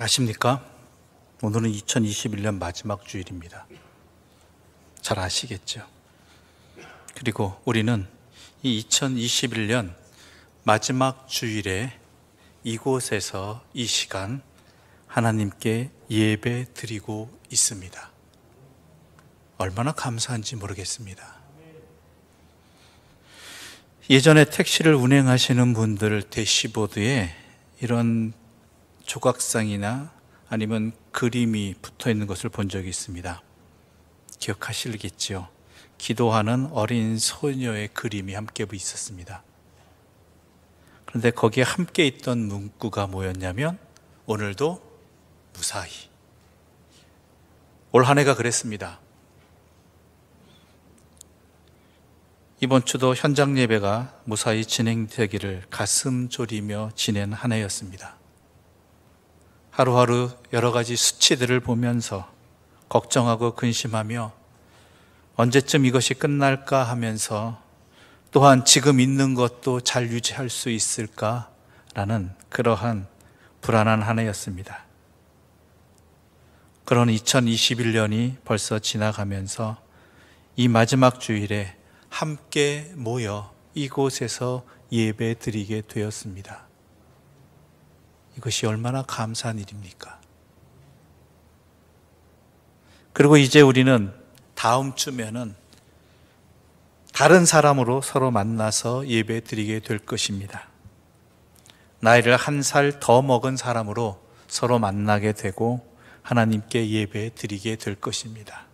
아십니까? 오늘은 2021년 마지막 주일입니다. 잘 아시겠죠? 그리고 우리는 이 2021년 마지막 주일에 이곳에서 이 시간 하나님께 예배 드리고 있습니다. 얼마나 감사한지 모르겠습니다. 예전에 택시를 운행하시는 분들 대시보드에 이런 조각상이나 아니면 그림이 붙어 있는 것을 본 적이 있습니다. 기억하시겠지요? 기도하는 어린 소녀의 그림이 함께 있었습니다. 그런데 거기에 함께 있던 문구가 뭐였냐면 오늘도 무사히. 올 한 해가 그랬습니다. 이번 주도 현장 예배가 무사히 진행되기를 가슴 졸이며 지낸 한 해였습니다. 하루하루 여러 가지 수치들을 보면서 걱정하고 근심하며 언제쯤 이것이 끝날까 하면서 또한 지금 있는 것도 잘 유지할 수 있을까라는 그러한 불안한 한 해였습니다. 그런 2021년이 벌써 지나가면서 이 마지막 주일에 함께 모여 이곳에서 예배 드리게 되었습니다. 이것이 얼마나 감사한 일입니까? 그리고 이제 우리는 다음 주면은 다른 사람으로 서로 만나서 예배 드리게 될 것입니다. 나이를 한 살 더 먹은 사람으로 서로 만나게 되고 하나님께 예배 드리게 될 것입니다.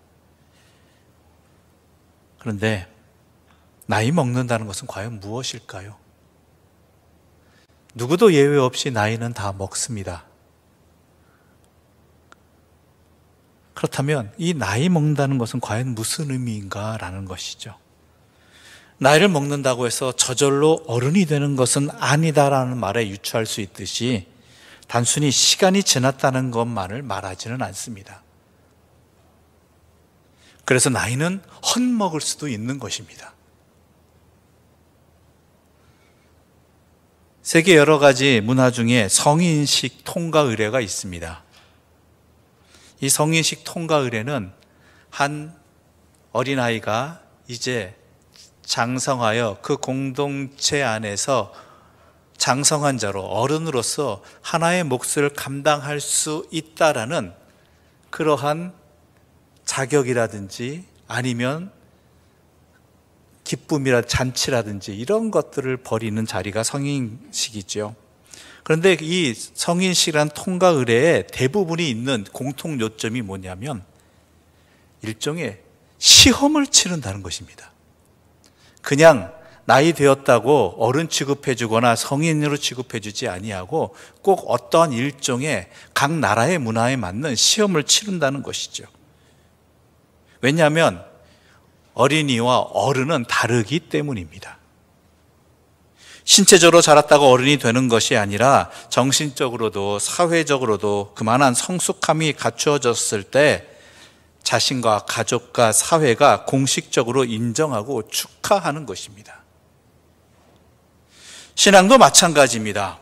그런데 나이 먹는다는 것은 과연 무엇일까요? 누구도 예외 없이 나이는 다 먹습니다. 그렇다면 이 나이 먹는다는 것은 과연 무슨 의미인가라는 것이죠. 나이를 먹는다고 해서 저절로 어른이 되는 것은 아니다라는 말에 유추할 수 있듯이 단순히 시간이 지났다는 것만을 말하지는 않습니다. 그래서 나이는 헛먹을 수도 있는 것입니다. 세계 여러 가지 문화 중에 성인식 통과 의례가 있습니다. 이 성인식 통과 의례는 한 어린아이가 이제 장성하여 그 공동체 안에서 장성한 자로 어른으로서 하나의 몫을 감당할 수 있다라는 그러한 자격이라든지 아니면 기쁨이라 잔치라든지 이런 것들을 벌이는 자리가 성인식이죠. 그런데 이 성인식이란 통과 의례의 대부분이 있는 공통 요점이 뭐냐면 일종의 시험을 치른다는 것입니다. 그냥 나이 되었다고 어른 취급해 주거나 성인으로 취급해 주지 아니하고 꼭 어떠한 일종의 각 나라의 문화에 맞는 시험을 치른다는 것이죠. 왜냐하면 어린이와 어른은 다르기 때문입니다. 신체적으로 자랐다고 어른이 되는 것이 아니라 정신적으로도 사회적으로도 그만한 성숙함이 갖추어졌을 때 자신과 가족과 사회가 공식적으로 인정하고 축하하는 것입니다. 신앙도 마찬가지입니다.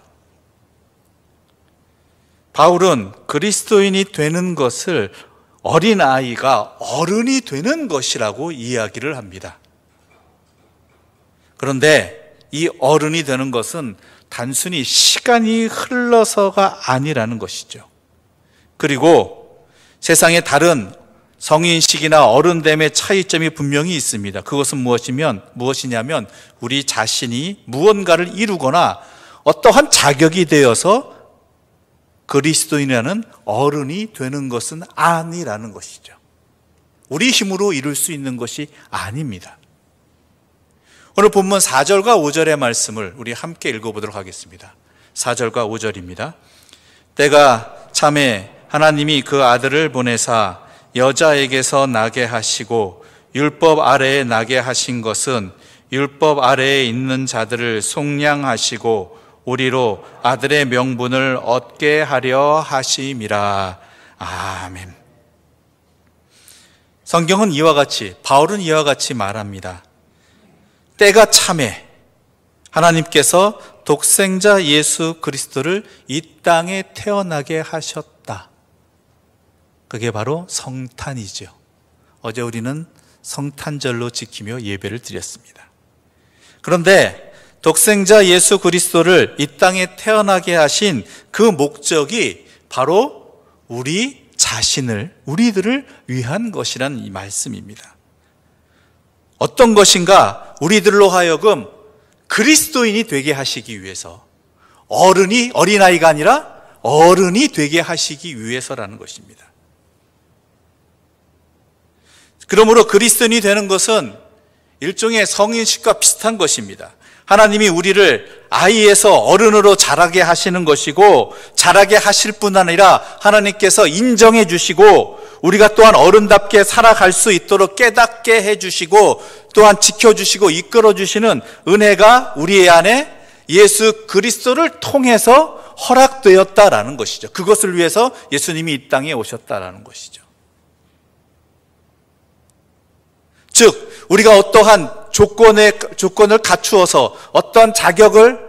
바울은 그리스도인이 되는 것을 어린아이가 어른이 되는 것이라고 이야기를 합니다. 그런데 이 어른이 되는 것은 단순히 시간이 흘러서가 아니라는 것이죠. 그리고 세상에 다른 성인식이나 어른됨의 차이점이 분명히 있습니다. 그것은 무엇이냐면 우리 자신이 무언가를 이루거나 어떠한 자격이 되어서 그리스도인이라는 어른이 되는 것은 아니라는 것이죠. 우리 힘으로 이룰 수 있는 것이 아닙니다. 오늘 본문 4절과 5절의 말씀을 우리 함께 읽어보도록 하겠습니다. 4절과 5절입니다. 때가 차매 하나님이 그 아들을 보내사 여자에게서 나게 하시고 율법 아래에 나게 하신 것은 율법 아래에 있는 자들을 속량하시고 우리로 아들의 명분을 얻게 하려 하심이라. 아멘. 성경은 바울은 이와 같이 말합니다. 때가 차매 하나님께서 독생자 예수 그리스도를 이 땅에 태어나게 하셨다. 그게 바로 성탄이죠. 어제 우리는 성탄절로 지키며 예배를 드렸습니다. 그런데 독생자 예수 그리스도를 이 땅에 태어나게 하신 그 목적이 바로 우리 자신을, 우리들을 위한 것이란 이 말씀입니다. 어떤 것인가? 우리들로 하여금 그리스도인이 되게 하시기 위해서, 어린아이가 아니라 어른이 되게 하시기 위해서라는 것입니다. 그러므로 그리스도인이 되는 것은 일종의 성인식과 비슷한 것입니다. 하나님이 우리를 아이에서 어른으로 자라게 하시는 것이고, 자라게 하실 뿐 아니라 하나님께서 인정해 주시고 우리가 또한 어른답게 살아갈 수 있도록 깨닫게 해주시고 또한 지켜주시고 이끌어주시는 은혜가 우리 안에 예수 그리스도를 통해서 허락되었다라는 것이죠. 그것을 위해서 예수님이 이 땅에 오셨다라는 것이죠. 즉 우리가 어떠한 조건을 갖추어서 어떠한 자격을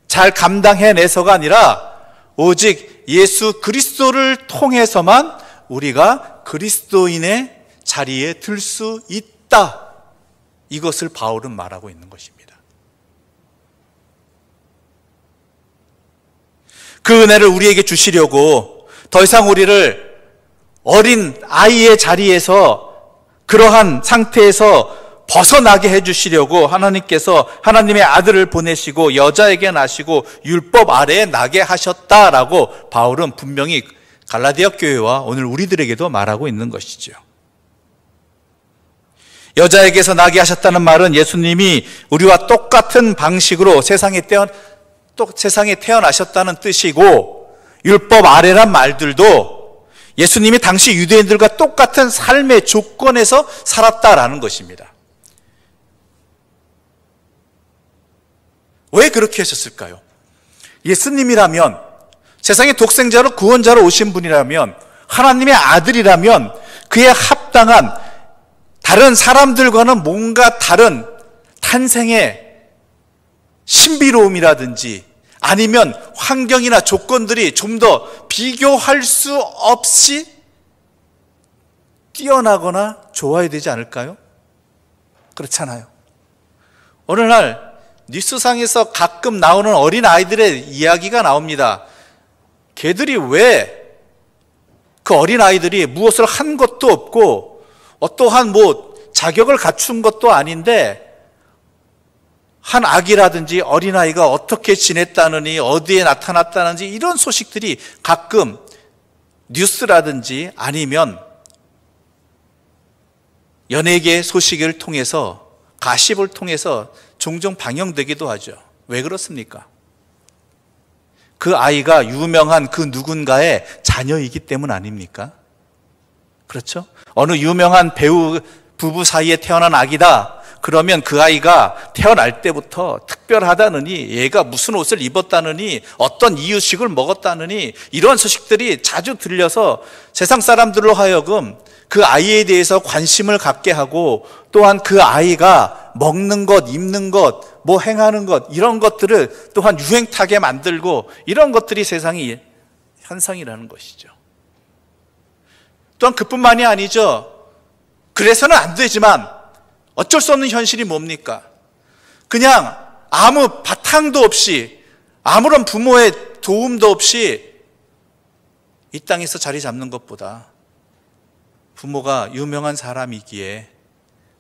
잘 감당해내서가 아니라 오직 예수 그리스도를 통해서만 우리가 그리스도인의 자리에 들 수 있다. 이것을 바울은 말하고 있는 것입니다. 그 은혜를 우리에게 주시려고 더 이상 우리를 어린 아이의 자리에서 그러한 상태에서 벗어나게 해주시려고 하나님께서 하나님의 아들을 보내시고 여자에게 나시고 율법 아래에 나게 하셨다라고 바울은 분명히 갈라디아 교회와 오늘 우리들에게도 말하고 있는 것이죠. 여자에게서 나게 하셨다는 말은 예수님이 우리와 똑같은 방식으로 세상에 태어나셨다는 뜻이고, 율법 아래란 말들도 예수님이 당시 유대인들과 똑같은 삶의 조건에서 살았다라는 것입니다. 왜 그렇게 하셨을까요? 예수님이라면, 세상의 독생자로 구원자로 오신 분이라면, 하나님의 아들이라면 그에 합당한 다른 사람들과는 뭔가 다른 탄생의 신비로움이라든지 아니면 환경이나 조건들이 좀 더 비교할 수 없이 뛰어나거나 좋아야 되지 않을까요? 그렇잖아요. 오늘날 뉴스상에서 가끔 나오는 어린 아이들의 이야기가 나옵니다. 걔들이 왜 그 어린 아이들이 무엇을 한 것도 없고 어떠한 자격을 갖춘 것도 아닌데 한 아기라든지 어린아이가 어떻게 지냈다느니 어디에 나타났다는지 이런 소식들이 가끔 뉴스라든지 아니면 연예계 소식을 통해서 가십을 통해서 종종 방영되기도 하죠. 왜 그렇습니까? 그 아이가 유명한 그 누군가의 자녀이기 때문 아닙니까? 그렇죠? 어느 유명한 배우 부부 사이에 태어난 아기다. 그러면 그 아이가 태어날 때부터 특별하다느니, 얘가 무슨 옷을 입었다느니, 어떤 이유식을 먹었다느니 이런 소식들이 자주 들려서 세상 사람들로 하여금 그 아이에 대해서 관심을 갖게 하고, 또한 그 아이가 먹는 것, 입는 것, 행하는 것 이런 것들을 또한 유행 타게 만들고, 이런 것들이 세상의 현상이라는 것이죠. 또한 그뿐만이 아니죠. 그래서는 안 되지만 어쩔 수 없는 현실이 뭡니까? 그냥 아무 바탕도 없이, 아무런 부모의 도움도 없이 이 땅에서 자리 잡는 것보다 부모가 유명한 사람이기에,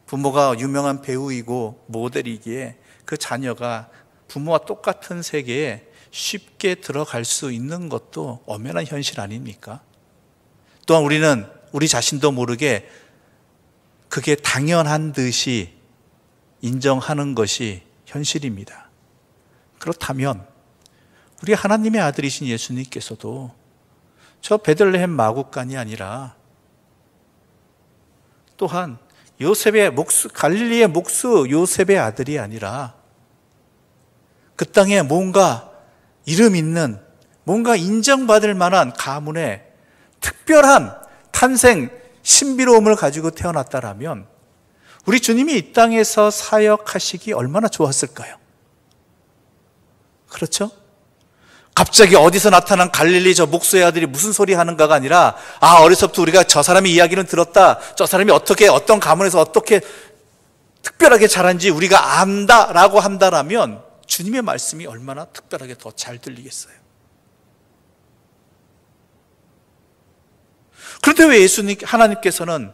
부모가 유명한 배우이고 모델이기에 그 자녀가 부모와 똑같은 세계에 쉽게 들어갈 수 있는 것도 엄연한 현실 아닙니까? 또한 우리는 우리 자신도 모르게 그게 당연한 듯이 인정하는 것이 현실입니다. 그렇다면 우리 하나님의 아들이신 예수님께서도 저 베들레헴 마구간이 아니라 또한 갈릴리의 목수 요셉의 아들이 아니라 그 땅에 뭔가 이름 있는, 뭔가 인정받을 만한 가문의 특별한 탄생 신비로움을 가지고 태어났다라면 우리 주님이 이 땅에서 사역하시기 얼마나 좋았을까요? 그렇죠? 갑자기 어디서 나타난 갈릴리 저 목수의 아들이 무슨 소리 하는가가 아니라, 어려서부터 우리가 저 사람의 이야기는 들었다, 저 사람이 어떤 가문에서 어떻게 특별하게 자란지 우리가 안다라고 한다라면 주님의 말씀이 얼마나 특별하게 더 잘 들리겠어요. 그런데 왜 하나님께서는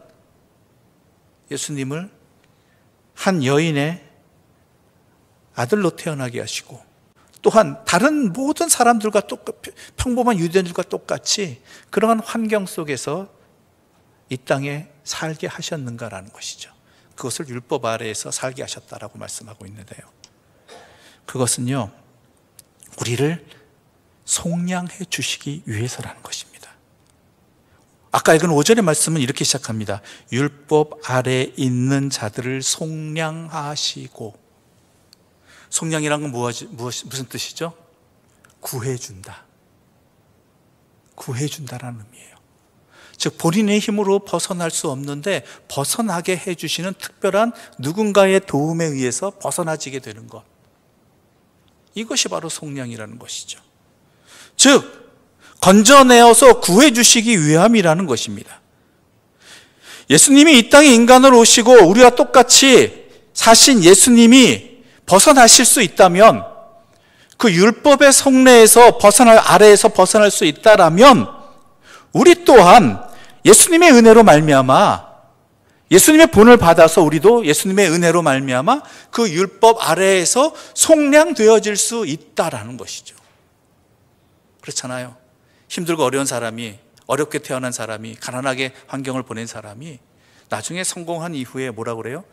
예수님을 한 여인의 아들로 태어나게 하시고, 또한 다른 모든 사람들과 평범한 유대인들과 똑같이 그러한 환경 속에서 이 땅에 살게 하셨는가라는 것이죠. 그것을 율법 아래에서 살게 하셨다라고 말씀하고 있는데요, 그것은요 우리를 속량해 주시기 위해서라는 것입니다. 아까 읽은 5절의 말씀은 이렇게 시작합니다. 율법 아래 있는 자들을 속량하시고. 속량이란 건 무슨 뜻이죠? 구해준다. 구해준다라는 의미예요. 즉 본인의 힘으로 벗어날 수 없는데 벗어나게 해주시는 특별한 누군가의 도움에 의해서 벗어나지게 되는 것, 이것이 바로 속량이라는 것이죠. 즉 건져내어서 구해주시기 위함이라는 것입니다. 예수님이 이 땅에 인간으로 오시고 우리와 똑같이 사신 예수님이 벗어나실 수 있다면, 그 율법의 속내에서 아래에서 벗어날 수 있다라면, 우리 또한 예수님의 은혜로 말미암아, 예수님의 본을 받아서 우리도 예수님의 은혜로 말미암아 그 율법 아래에서 속량되어질 수 있다라는 것이죠. 그렇잖아요. 힘들고 어려운 사람이, 어렵게 태어난 사람이, 가난하게 환경을 보낸 사람이 나중에 성공한 이후에 뭐라고 그래요?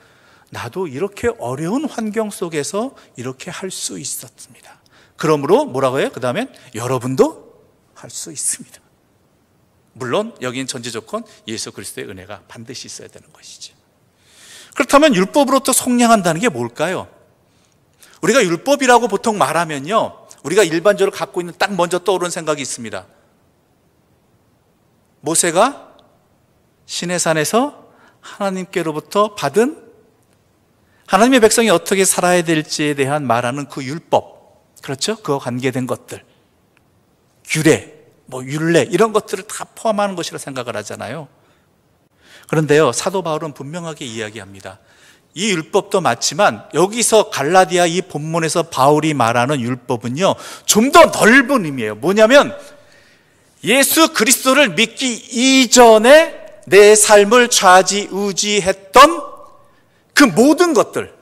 나도 이렇게 어려운 환경 속에서 이렇게 할 수 있었습니다. 그러므로 뭐라고 해요? 그 다음엔 여러분도 할 수 있습니다. 물론 여기는 전제 조건, 예수 그리스도의 은혜가 반드시 있어야 되는 것이죠. 그렇다면 율법으로부터 속량한다는 게 뭘까요? 우리가 율법이라고 보통 말하면요, 우리가 일반적으로 갖고 있는 딱 먼저 떠오르는 생각이 있습니다. 모세가 시내산에서 하나님께로부터 받은 하나님의 백성이 어떻게 살아야 될지에 대한 말하는 그 율법, 그렇죠? 그와 관계된 것들, 규례, 율례, 이런 것들을 다 포함하는 것이라 생각을 하잖아요. 그런데요, 사도 바울은 분명하게 이야기합니다. 이 율법도 맞지만 여기서 갈라디아 이 본문에서 바울이 말하는 율법은요 좀 더 넓은 의미예요. 뭐냐면 예수 그리스도를 믿기 이전에 내 삶을 좌지우지했던 그 모든 것들,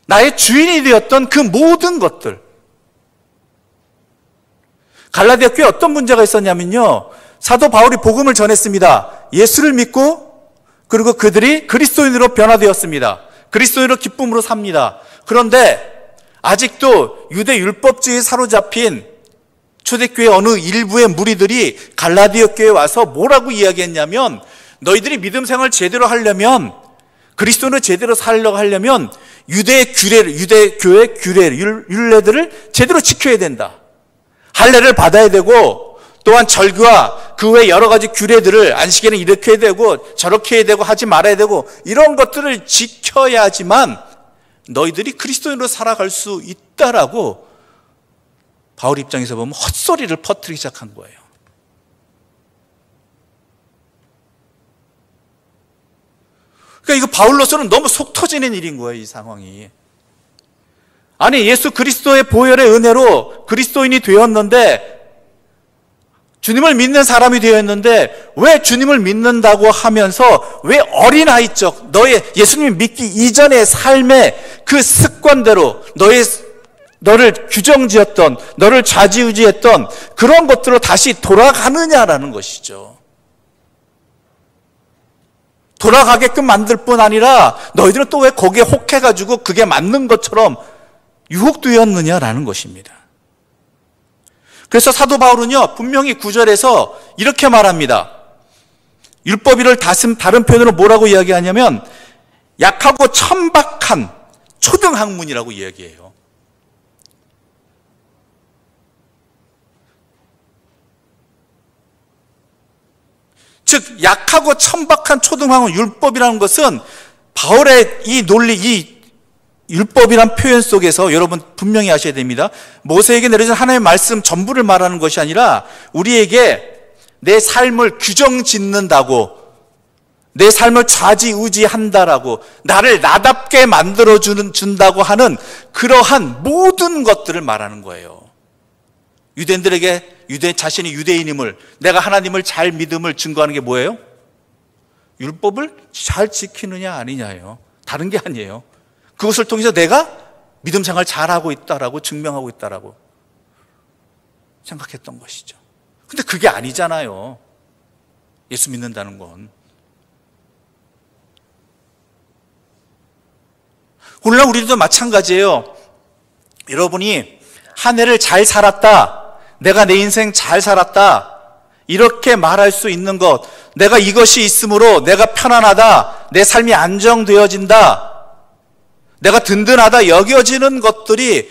나의 주인이 되었던 그 모든 것들. 갈라디아 교회에 어떤 문제가 있었냐면요, 사도 바울이 복음을 전했습니다. 예수를 믿고, 그리고 그들이 그리스도인으로 변화되었습니다. 그리스도인으로 기쁨으로 삽니다. 그런데 아직도 유대 율법주의에 사로잡힌 초대교회 어느 일부의 무리들이 갈라디아 교회에 와서 뭐라고 이야기했냐면, 너희들이 믿음 생활을 제대로 하려면, 그리스도인으로 제대로 살려고 하려면 유대 교회 규례, 율례들을 제대로 지켜야 된다. 할례를 받아야 되고, 또한 절기와 그 외 여러 가지 규례들을 안식에는 이렇게 해야 되고 저렇게 해야 되고 하지 말아야 되고, 이런 것들을 지켜야지만 너희들이 그리스도인으로 살아갈 수 있다라고 바울 입장에서 보면 헛소리를 퍼뜨리기 시작한 거예요. 그러니까 이거 바울로서는 너무 속 터지는 일인 거예요, 이 상황이. 아니, 예수 그리스도의 보혈의 은혜로 그리스도인이 되었는데, 주님을 믿는 사람이 되었는데, 왜 주님을 믿는다고 하면서 왜 어린아이적 너의 예수님을 믿기 이전의 삶의 그 습관대로 너를 규정지었던, 너를 좌지우지했던 그런 것들로 다시 돌아가느냐라는 것이죠. 돌아가게끔 만들 뿐 아니라 너희들은 또 왜 거기에 혹해가지고 그게 맞는 것처럼 유혹되었느냐라는 것입니다. 그래서 사도 바울은요 분명히 9절에서 이렇게 말합니다. 율법이를 다른 표현으로 뭐라고 이야기하냐면 약하고 천박한 초등학문이라고 이야기해요. 즉 약하고 천박한 초등학문, 율법이라는 것은 바울의 이 논리, 이 율법이란 표현 속에서 여러분 분명히 아셔야 됩니다. 모세에게 내려진 하나님의 말씀 전부를 말하는 것이 아니라 우리에게 내 삶을 규정 짓는다고, 내 삶을 좌지우지한다라고, 나를 나답게 만들어준다고 하는 그러한 모든 것들을 말하는 거예요. 유대인들에게 자신이 유대인임을, 내가 하나님을 잘 믿음을 증거하는 게 뭐예요? 율법을 잘 지키느냐 아니냐예요. 다른 게 아니에요. 그것을 통해서 내가 믿음 생활 잘하고 있다라고 증명하고 있다라고 생각했던 것이죠. 근데 그게 아니잖아요. 예수 믿는다는 건. 오늘날 우리도 마찬가지예요. 여러분이 한 해를 잘 살았다, 내가 내 인생 잘 살았다, 이렇게 말할 수 있는 것, 내가 이것이 있으므로 내가 편안하다, 내 삶이 안정되어진다, 내가 든든하다 여겨지는 것들이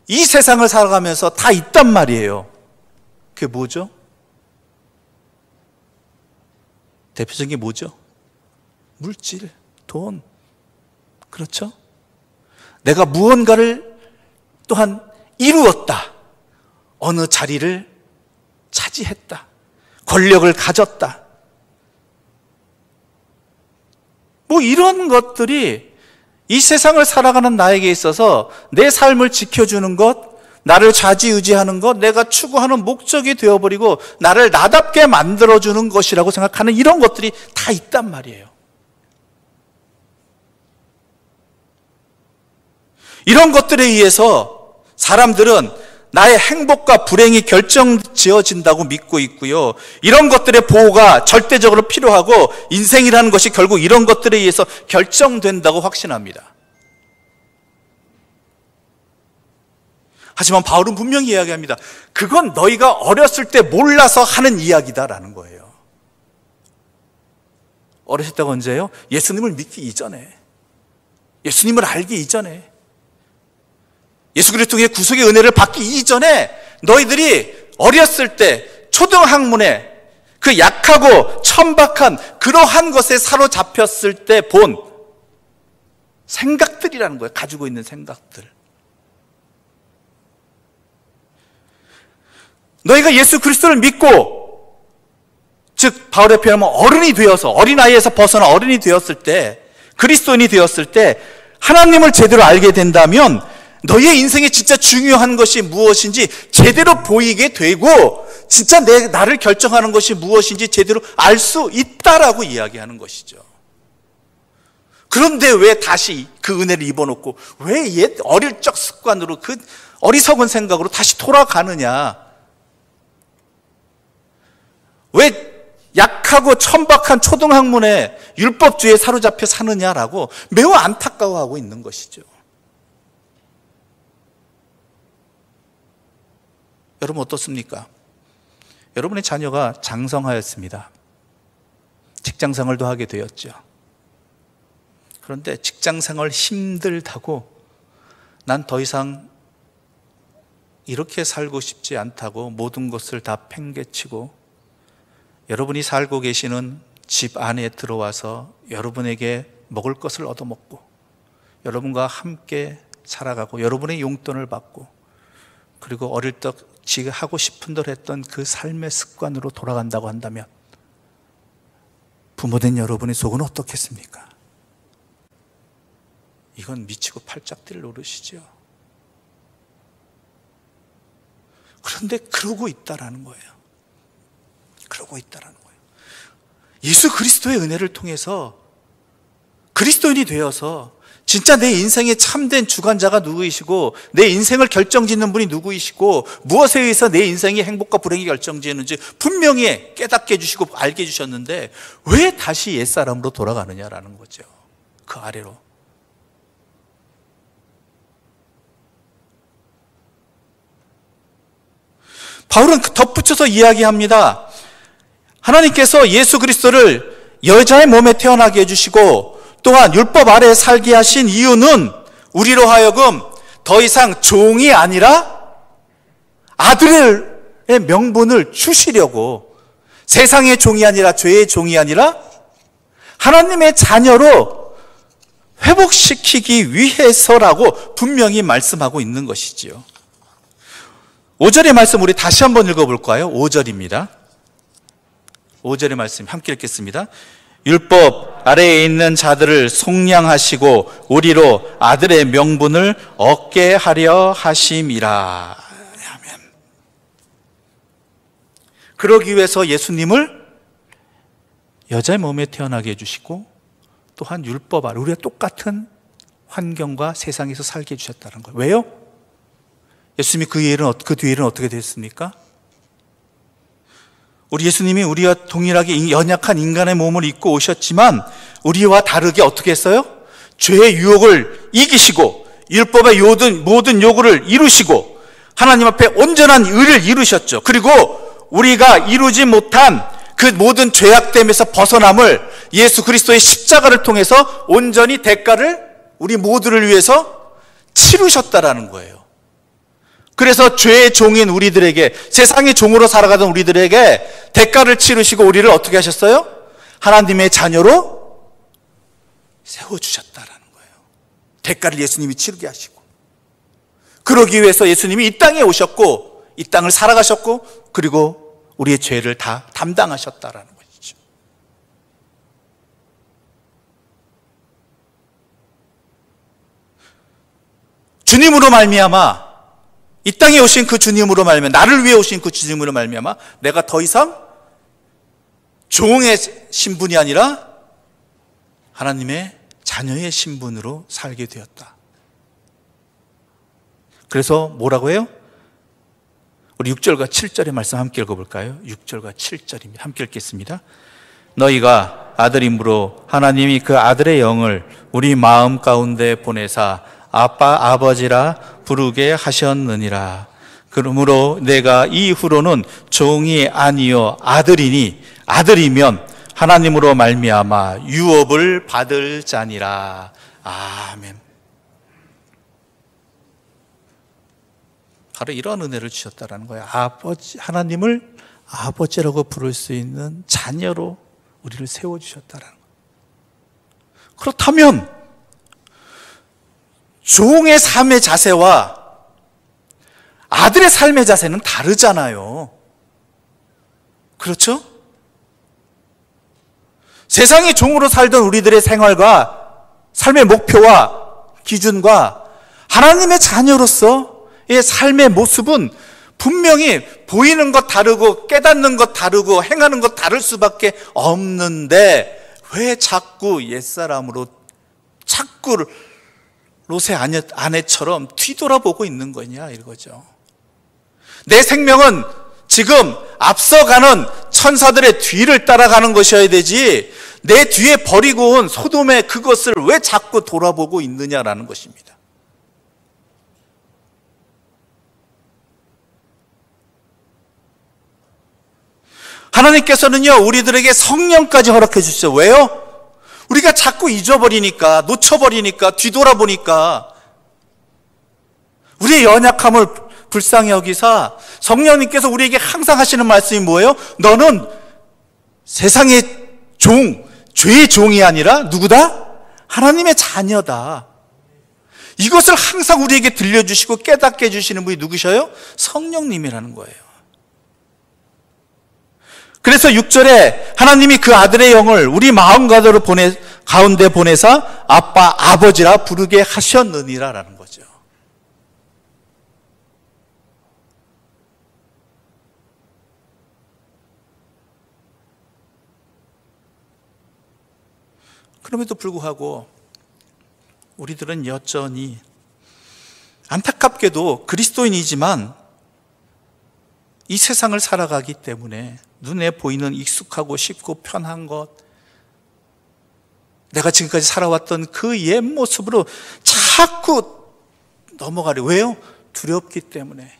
이 세상을 살아가면서 다 있단 말이에요. 그게 뭐죠? 대표적인 게 뭐죠? 물질, 돈. 그렇죠? 내가 무언가를 또한 이루었다, 어느 자리를 차지했다, 권력을 가졌다, 뭐 이런 것들이 이 세상을 살아가는 나에게 있어서 내 삶을 지켜주는 것, 나를 좌지우지하는 것, 내가 추구하는 목적이 되어버리고 나를 나답게 만들어주는 것이라고 생각하는 이런 것들이 다 있단 말이에요. 이런 것들에 의해서 사람들은 나의 행복과 불행이 결정지어진다고 믿고 있고요, 이런 것들의 보호가 절대적으로 필요하고 인생이라는 것이 결국 이런 것들에 의해서 결정된다고 확신합니다. 하지만 바울은 분명히 이야기합니다. 그건 너희가 어렸을 때 몰라서 하는 이야기다라는 거예요. 어렸을 때가 언제예요? 예수님을 믿기 이전에, 예수님을 알기 이전에, 예수 그리스도 통해 구속의 은혜를 받기 이전에 너희들이 어렸을 때 초등학문에 그 약하고 천박한 그러한 것에 사로잡혔을 때 본 생각들이라는 거예요. 가지고 있는 생각들. 너희가 예수 그리스도를 믿고, 즉 바울의 표현하면 어른이 되어서, 어린아이에서 벗어나 어른이 되었을 때, 그리스도인이 되었을 때 하나님을 제대로 알게 된다면 너희의 인생에 진짜 중요한 것이 무엇인지 제대로 보이게 되고, 진짜 나를 결정하는 것이 무엇인지 제대로 알 수 있다라고 이야기하는 것이죠. 그런데 왜 다시 그 은혜를 입어놓고 왜 옛 어릴 적 습관으로, 그 어리석은 생각으로 다시 돌아가느냐, 왜 약하고 천박한 초등학문에 율법주의에 사로잡혀 사느냐라고 매우 안타까워하고 있는 것이죠. 여러분 어떻습니까? 여러분의 자녀가 장성하였습니다. 직장생활도 하게 되었죠. 그런데 직장생활 힘들다고 난 더 이상 이렇게 살고 싶지 않다고 모든 것을 다 팽개치고 여러분이 살고 계시는 집 안에 들어와서 여러분에게 먹을 것을 얻어먹고 여러분과 함께 살아가고 여러분의 용돈을 받고, 그리고 어릴 적 지가 하고 싶은 대로 했던 그 삶의 습관으로 돌아간다고 한다면 부모된 여러분의 속은 어떻겠습니까? 이건 미치고 팔짝 뛸 노릇이죠. 그런데 그러고 있다라는 거예요. 그러고 있다라는 거예요. 예수 그리스도의 은혜를 통해서 그리스도인이 되어서 진짜 내 인생의 참된 주관자가 누구이시고 내 인생을 결정짓는 분이 누구이시고 무엇에 의해서 내 인생이 행복과 불행이 결정지는지 분명히 깨닫게 해주시고 알게 해주셨는데 왜 다시 옛사람으로 돌아가느냐라는 거죠. 그 아래로. 바울은 덧붙여서 이야기합니다. 하나님께서 예수 그리스도를 여자의 몸에 태어나게 해주시고 또한 율법 아래에 살게 하신 이유는 우리로 하여금 더 이상 종이 아니라 아들의 명분을 주시려고, 세상의 종이 아니라 죄의 종이 아니라 하나님의 자녀로 회복시키기 위해서라고 분명히 말씀하고 있는 것이지요. 5절의 말씀 우리 다시 한번 읽어볼까요? 5절입니다. 5절의 말씀 함께 읽겠습니다. 율법 아래에 있는 자들을 속량하시고 우리로 아들의 명분을 얻게 하려 하심이라. 아멘. 그러기 위해서 예수님을 여자의 몸에 태어나게 해주시고 또한 율법 아래 우리가 똑같은 환경과 세상에서 살게 해주셨다는 거예요. 왜요? 예수님이 그 뒤에는 어떻게 됐습니까? 우리 예수님이 우리와 동일하게 연약한 인간의 몸을 입고 오셨지만 우리와 다르게 어떻게 했어요? 죄의 유혹을 이기시고 율법의 모든 요구를 이루시고 하나님 앞에 온전한 의를 이루셨죠. 그리고 우리가 이루지 못한 그 모든 죄악됨에서 벗어남을 예수 그리스도의 십자가를 통해서 온전히 대가를 우리 모두를 위해서 치르셨다라는 거예요. 그래서 죄의 종인 우리들에게, 세상의 종으로 살아가던 우리들에게 대가를 치르시고 우리를 어떻게 하셨어요? 하나님의 자녀로 세워주셨다라는 거예요. 대가를 예수님이 치르게 하시고, 그러기 위해서 예수님이 이 땅에 오셨고 이 땅을 살아가셨고 그리고 우리의 죄를 다 담당하셨다라는 것이죠. 주님으로 말미암아, 이 땅에 오신 그 주님으로 말미암아, 나를 위해 오신 그 주님으로 말미암아 내가 더 이상 종의 신분이 아니라 하나님의 자녀의 신분으로 살게 되었다. 그래서 뭐라고 해요? 우리 6절과 7절의 말씀 함께 읽어볼까요? 6절과 7절입니다. 함께 읽겠습니다. 너희가 아들임으로 하나님이 그 아들의 영을 우리 마음 가운데 보내사 아빠 아버지라 부르게 하셨느니라. 그러므로 내가 이후로는 종이 아니요 아들이니 아들이면 하나님으로 말미암아 유업을 받을 자니라. 아멘. 바로 이런 은혜를 주셨다라는 거예요. 하나님을 아버지라고 부를 수 있는 자녀로 우리를 세워주셨다라는 거예요. 그렇다면 종의 삶의 자세와 아들의 삶의 자세는 다르잖아요. 그렇죠? 세상의 종으로 살던 우리들의 생활과 삶의 목표와 기준과 하나님의 자녀로서의 삶의 모습은 분명히 보이는 것 다르고 깨닫는 것 다르고 행하는 것 다를 수밖에 없는데 왜 자꾸 옛사람으로 자꾸 롯의 아내처럼 뒤돌아보고 있는 거냐 이거죠. 내 생명은 지금 앞서가는 천사들의 뒤를 따라가는 것이어야 되지 내 뒤에 버리고 온 소돔의 그것을 왜 자꾸 돌아보고 있느냐라는 것입니다. 하나님께서는요 우리들에게 성령까지 허락해 주시죠. 왜요? 우리가 자꾸 잊어버리니까, 놓쳐버리니까, 뒤돌아보니까 우리의 연약함을 불쌍히 여기사 성령님께서 우리에게 항상 하시는 말씀이 뭐예요? 너는 세상의 종, 죄의 종이 아니라 누구다? 하나님의 자녀다. 이것을 항상 우리에게 들려주시고 깨닫게 해주시는 분이 누구셔요? 성령님이라는 거예요. 그래서 6절에 하나님이 그 아들의 영을 우리 마음 가운데 보내사 아빠 아버지라 부르게 하셨느니라라는 거죠. 그럼에도 불구하고 우리들은 여전히 안타깝게도 그리스도인이지만 이 세상을 살아가기 때문에 눈에 보이는 익숙하고 쉽고 편한 것, 내가 지금까지 살아왔던 그 옛 모습으로 자꾸 넘어가려. 왜요? 두렵기 때문에,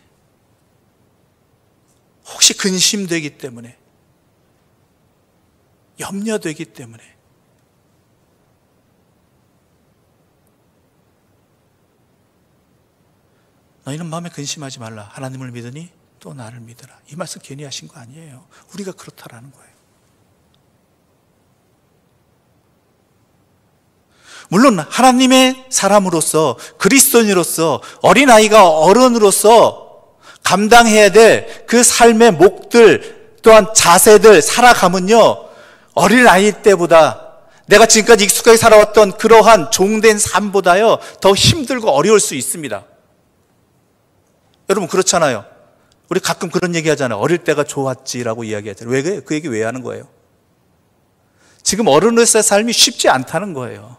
혹시 근심되기 때문에, 염려되기 때문에. 너희는 마음에 근심하지 말라. 하나님을 믿으니 또 나를 믿으라. 이 말씀 괜히 하신 거 아니에요. 우리가 그렇다라는 거예요. 물론 하나님의 사람으로서, 그리스도인으로서, 어린아이가 어른으로서 감당해야 될 그 삶의 몫들, 또한 자세들 살아가면요, 어린아이 때보다, 내가 지금까지 익숙하게 살아왔던 그러한 종된 삶보다요 더 힘들고 어려울 수 있습니다. 여러분 그렇잖아요. 우리 가끔 그런 얘기 하잖아요. 어릴 때가 좋았지라고 이야기하잖아요. 왜 그 얘기 왜 하는 거예요? 지금 어른으로서의 삶이 쉽지 않다는 거예요.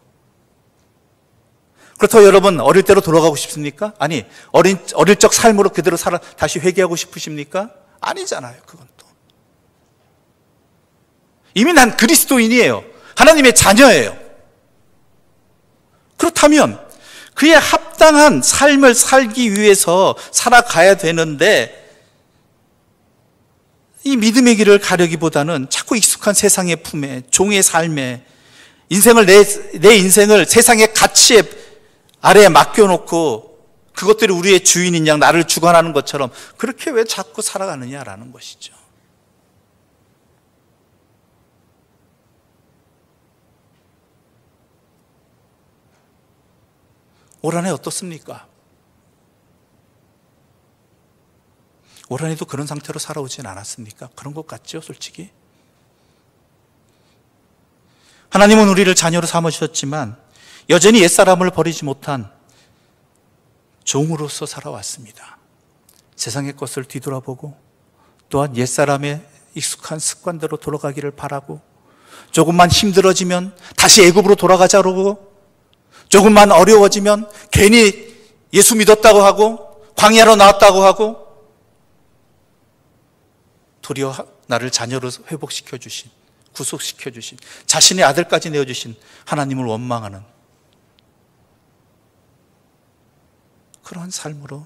그렇다고 여러분 어릴 때로 돌아가고 싶습니까? 아니, 어릴 적 삶으로 그대로 다시 회귀하고 싶으십니까? 아니잖아요. 그건 또 이미 난 그리스도인이에요. 하나님의 자녀예요. 그렇다면 그에 합당한 삶을 살기 위해서 살아가야 되는데, 이 믿음의 길을 가려기보다는 자꾸 익숙한 세상의 품에, 종의 삶에, 내 인생을 세상의 가치에 아래에 맡겨놓고 그것들이 우리의 주인인 양 나를 주관하는 것처럼 그렇게 왜 자꾸 살아가느냐라는 것이죠. 올 한 해 어떻습니까? 올 한 해도 그런 상태로 살아오진 않았습니까? 그런 것 같죠, 솔직히? 하나님은 우리를 자녀로 삼으셨지만 여전히 옛사람을 버리지 못한 종으로서 살아왔습니다. 세상의 것을 뒤돌아보고 또한 옛사람의 익숙한 습관대로 돌아가기를 바라고, 조금만 힘들어지면 다시 애굽으로 돌아가자고, 조금만 어려워지면 괜히 예수 믿었다고 하고 광야로 나왔다고 하고, 도리어 나를 자녀로 회복시켜 주신, 구속시켜 주신, 자신의 아들까지 내어주신 하나님을 원망하는 그러한 삶으로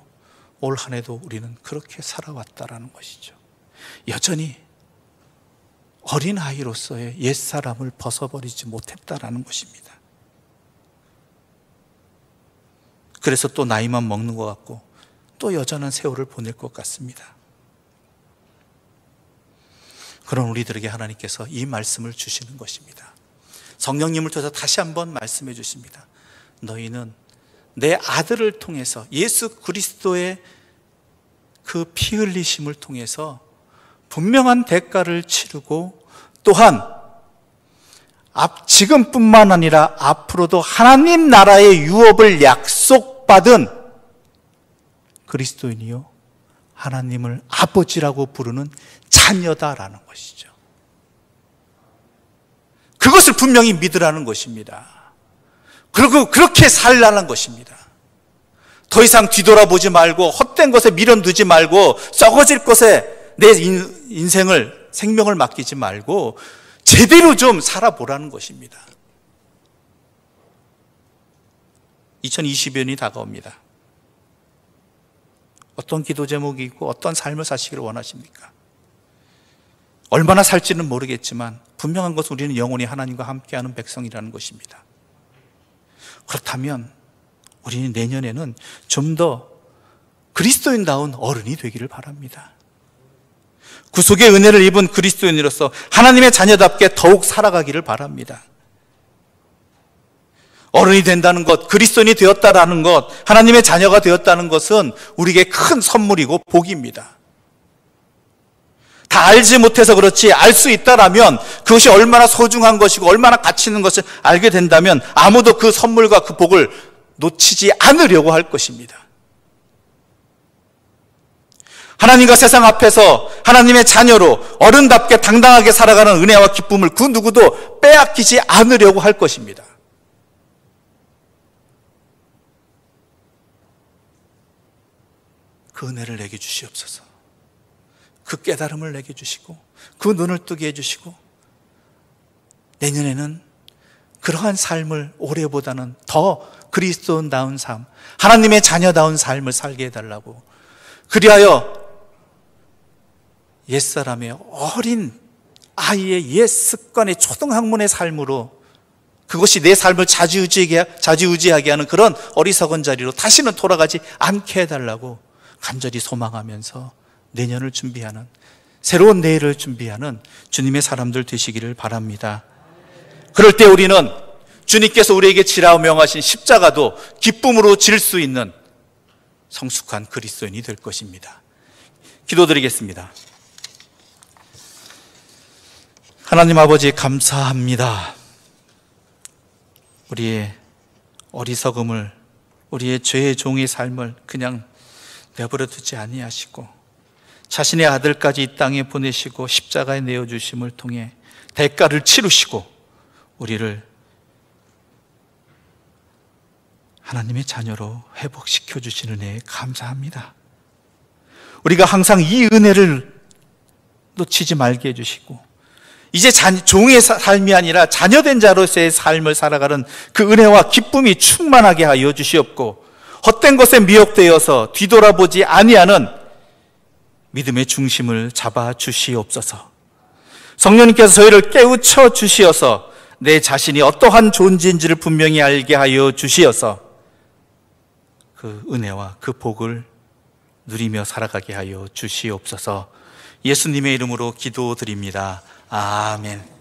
올 한 해도 우리는 그렇게 살아왔다라는 것이죠. 여전히 어린아이로서의 옛사람을 벗어버리지 못했다라는 것입니다. 그래서 또 나이만 먹는 것 같고 또 여전한 세월을 보낼 것 같습니다. 그런 우리들에게 하나님께서 이 말씀을 주시는 것입니다. 성령님을 통해서 다시 한번 말씀해 주십니다. 너희는 내 아들을 통해서, 예수 그리스도의 그 피 흘리심을 통해서 분명한 대가를 치르고, 또한 지금뿐만 아니라 앞으로도 하나님 나라의 유업을 약속받은 그리스도인이요, 하나님을 아버지라고 부르는 자녀다라는 것이죠. 그것을 분명히 믿으라는 것입니다. 그리고 그렇게 살라는 것입니다. 더 이상 뒤돌아보지 말고 헛된 것에 미련두지 말고 썩어질 것에 내 인생을, 생명을 맡기지 말고 제대로 좀 살아보라는 것입니다. 2020년이 다가옵니다. 어떤 기도 제목이 있고 어떤 삶을 사시기를 원하십니까? 얼마나 살지는 모르겠지만 분명한 것은 우리는 영원히 하나님과 함께하는 백성이라는 것입니다. 그렇다면 우리는 내년에는 좀 더 그리스도인다운 어른이 되기를 바랍니다. 구속의 은혜를 입은 그리스도인으로서 하나님의 자녀답게 더욱 살아가기를 바랍니다. 어른이 된다는 것, 그리스도인이 되었다라는 것, 하나님의 자녀가 되었다는 것은 우리에게 큰 선물이고 복입니다. 다 알지 못해서 그렇지, 알 수 있다라면 그것이 얼마나 소중한 것이고 얼마나 가치 있는 것을 알게 된다면 아무도 그 선물과 그 복을 놓치지 않으려고 할 것입니다. 하나님과 세상 앞에서 하나님의 자녀로 어른답게 당당하게 살아가는 은혜와 기쁨을 그 누구도 빼앗기지 않으려고 할 것입니다. 그 은혜를 내게 주시옵소서. 그 깨달음을 내게 주시고 그 눈을 뜨게 해주시고, 내년에는 그러한 삶을 올해보다는 더 그리스도인다운 삶, 하나님의 자녀다운 삶을 살게 해달라고, 그리하여 옛사람의 어린 아이의 옛 습관의 초등학문의 삶으로, 그것이 내 삶을 좌지우지하게 하는 그런 어리석은 자리로 다시는 돌아가지 않게 해달라고 간절히 소망하면서 내년을 준비하는, 새로운 내일을 준비하는 주님의 사람들 되시기를 바랍니다. 그럴 때 우리는 주님께서 우리에게 지라고 명하신 십자가도 기쁨으로 질 수 있는 성숙한 그리스도인이 될 것입니다. 기도드리겠습니다. 하나님 아버지, 감사합니다. 우리의 어리석음을, 우리의 죄의 종의 삶을 그냥 내버려 두지 아니하시고 자신의 아들까지 이 땅에 보내시고 십자가에 내어주심을 통해 대가를 치르시고 우리를 하나님의 자녀로 회복시켜 주시는 은혜에 감사합니다. 우리가 항상 이 은혜를 놓치지 말게 해주시고 이제 종의 삶이 아니라 자녀된 자로서의 삶을 살아가는 그 은혜와 기쁨이 충만하게 하여 주시옵고 헛된 것에 미혹되어서 뒤돌아보지 아니하는 믿음의 중심을 잡아 주시옵소서. 성령님께서 저희를 깨우쳐 주시어서 내 자신이 어떠한 존재인지를 분명히 알게 하여 주시어서 그 은혜와 그 복을 누리며 살아가게 하여 주시옵소서. 예수님의 이름으로 기도드립니다. 아멘.